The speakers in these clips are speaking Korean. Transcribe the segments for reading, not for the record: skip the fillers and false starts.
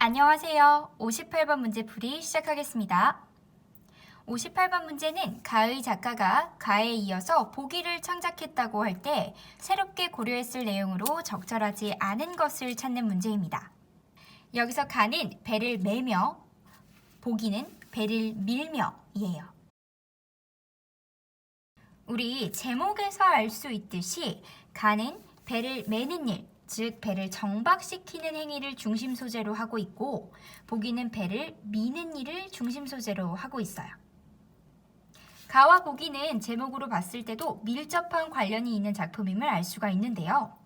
안녕하세요. 58번 문제 풀이 시작하겠습니다. 58번 문제는 가의 작가가 가에 이어서 보기를 창작했다고 할 때 새롭게 고려했을 내용으로 적절하지 않은 것을 찾는 문제입니다. 여기서 가는 배를 매며, 보기는 배를 밀며이에요. 우리 제목에서 알 수 있듯이 가는 배를 매는 일, 즉 배를 정박시키는 행위를 중심 소재로 하고 있고 보기는 배를 미는 일을 중심 소재로 하고 있어요. 가와 보기는 제목으로 봤을 때도 밀접한 관련이 있는 작품임을 알 수가 있는데요.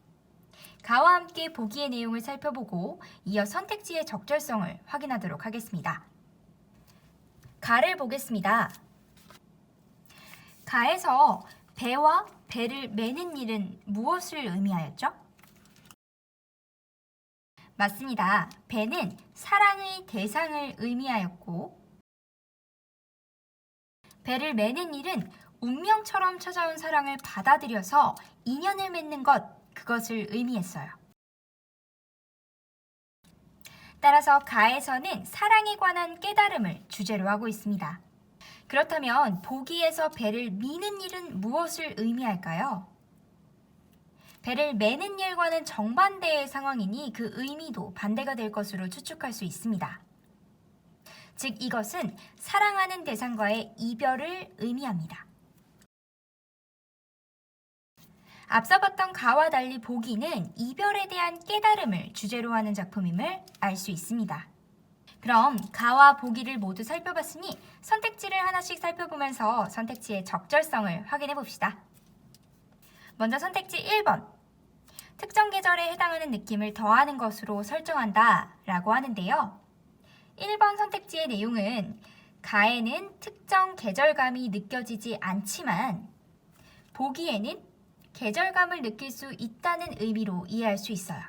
가와 함께 보기의 내용을 살펴보고 이어 선택지의 적절성을 확인하도록 하겠습니다. 가를 보겠습니다. 가에서 배와 배를 매는 일은 무엇을 의미하였죠? 맞습니다. 배는 사랑의 대상을 의미하였고 배를 매는 일은 운명처럼 찾아온 사랑을 받아들여서 인연을 맺는 것, 그것을 의미했어요. 따라서 가에서는 사랑에 관한 깨달음을 주제로 하고 있습니다. 그렇다면 보기에서 배를 미는 일은 무엇을 의미할까요? 배를 매는 일과는 정반대의 상황이니 그 의미도 반대가 될 것으로 추측할 수 있습니다. 즉 이것은 사랑하는 대상과의 이별을 의미합니다. 앞서 봤던 가와 달리 보기는 이별에 대한 깨달음을 주제로 하는 작품임을 알 수 있습니다. 그럼 가와 보기를 모두 살펴봤으니 선택지를 하나씩 살펴보면서 선택지의 적절성을 확인해 봅시다. 먼저 선택지 1번. 특정 계절에 해당하는 느낌을 더하는 것으로 설정한다 라고 하는데요. 1번 선택지의 내용은 가에는 특정 계절감이 느껴지지 않지만 보기에는 계절감을 느낄 수 있다는 의미로 이해할 수 있어요.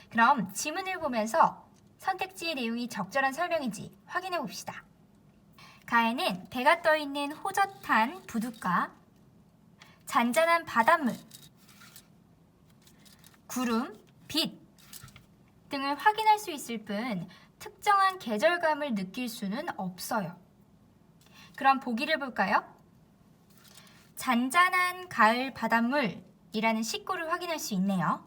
그럼 지문을 보면서 선택지의 내용이 적절한 설명인지 확인해 봅시다. 가에는 배가 떠있는 호젓한 부둣가, 잔잔한 바닷물, 구름, 빛 등을 확인할 수 있을 뿐 특정한 계절감을 느낄 수는 없어요. 그럼 보기를 볼까요? 잔잔한 가을 바닷물이라는 식구를 확인할 수 있네요.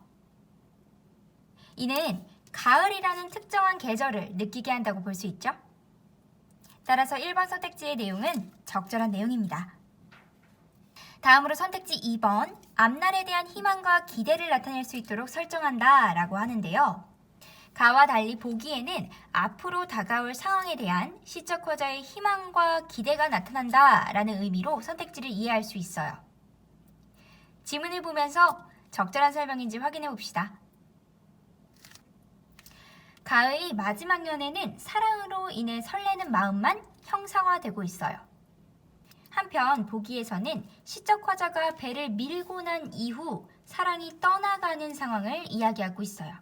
이는 가을이라는 특정한 계절을 느끼게 한다고 볼 수 있죠? 따라서 1번 선택지의 내용은 적절한 내용입니다. 다음으로 선택지 2번, 앞날에 대한 희망과 기대를 나타낼 수 있도록 설정한다 라고 하는데요. 가와 달리 보기에는 앞으로 다가올 상황에 대한 시적 화자의 희망과 기대가 나타난다 라는 의미로 선택지를 이해할 수 있어요. 지문을 보면서 적절한 설명인지 확인해 봅시다. 가의 마지막 연에는 사랑으로 인해 설레는 마음만 형상화되고 있어요. 한편 보기에서는 시적 화자가 배를 밀고 난 이후 사랑이 떠나가는 상황을 이야기하고 있어요.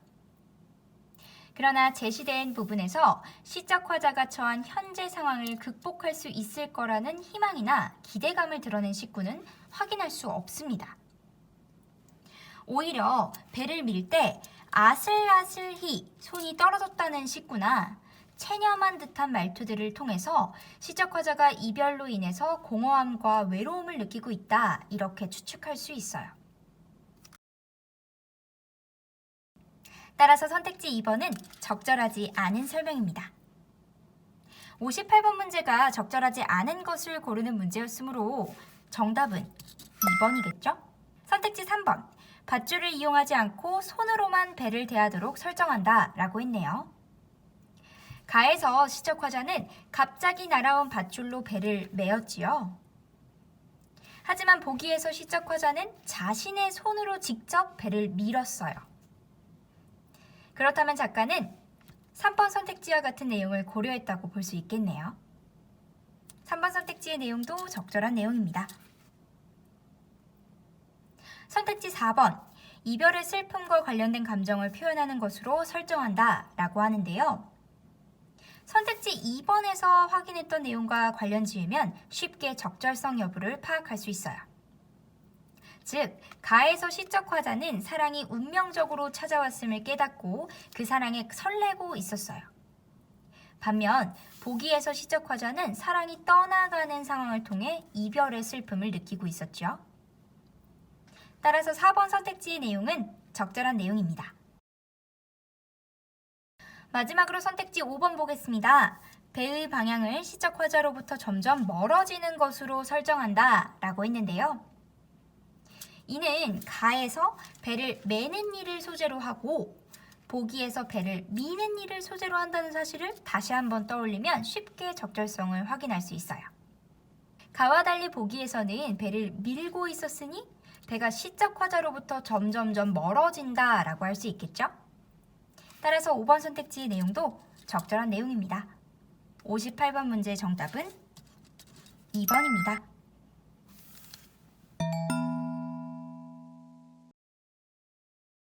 그러나 제시된 부분에서 시적 화자가 처한 현재 상황을 극복할 수 있을 거라는 희망이나 기대감을 드러낸 식구는 확인할 수 없습니다. 오히려 배를 밀 때 아슬아슬히 손이 떨어졌다는 식구나 체념한 듯한 말투들을 통해서 시적 화자가 이별로 인해서 공허함과 외로움을 느끼고 있다, 이렇게 추측할 수 있어요. 따라서 선택지 2번은 적절하지 않은 설명입니다. 58번 문제가 적절하지 않은 것을 고르는 문제였으므로 정답은 2번이겠죠? 선택지 3번. 밧줄을 이용하지 않고 손으로만 배를 대하도록 설정한다 라고 했네요. 가에서 시적 화자는 갑자기 날아온 밧줄로 배를 메었지요. 하지만 보기에서 시적 화자는 자신의 손으로 직접 배를 밀었어요. 그렇다면 작가는 3번 선택지와 같은 내용을 고려했다고 볼 수 있겠네요. 3번 선택지의 내용도 적절한 내용입니다. 선택지 4번, 이별의 슬픔과 관련된 감정을 표현하는 것으로 설정한다 라고 하는데요. 선택지 2번에서 확인했던 내용과 관련 지으면 쉽게 적절성 여부를 파악할 수 있어요. 즉, 가에서 시적 화자는 사랑이 운명적으로 찾아왔음을 깨닫고 그 사랑에 설레고 있었어요. 반면 보기에서 시적 화자는 사랑이 떠나가는 상황을 통해 이별의 슬픔을 느끼고 있었죠. 따라서 4번 선택지의 내용은 적절한 내용입니다. 마지막으로 선택지 5번 보겠습니다. 배의 방향을 시적 화자로부터 점점 멀어지는 것으로 설정한다 라고 했는데요. 이는 가에서 배를 매는 일을 소재로 하고 보기에서 배를 미는 일을 소재로 한다는 사실을 다시 한번 떠올리면 쉽게 적절성을 확인할 수 있어요. 가와 달리 보기에서는 배를 밀고 있었으니 배가 시적 화자로부터 점점점 멀어진다 라고 할 수 있겠죠? 따라서 5번 선택지의 내용도 적절한 내용입니다. 58번 문제의 정답은 2번입니다.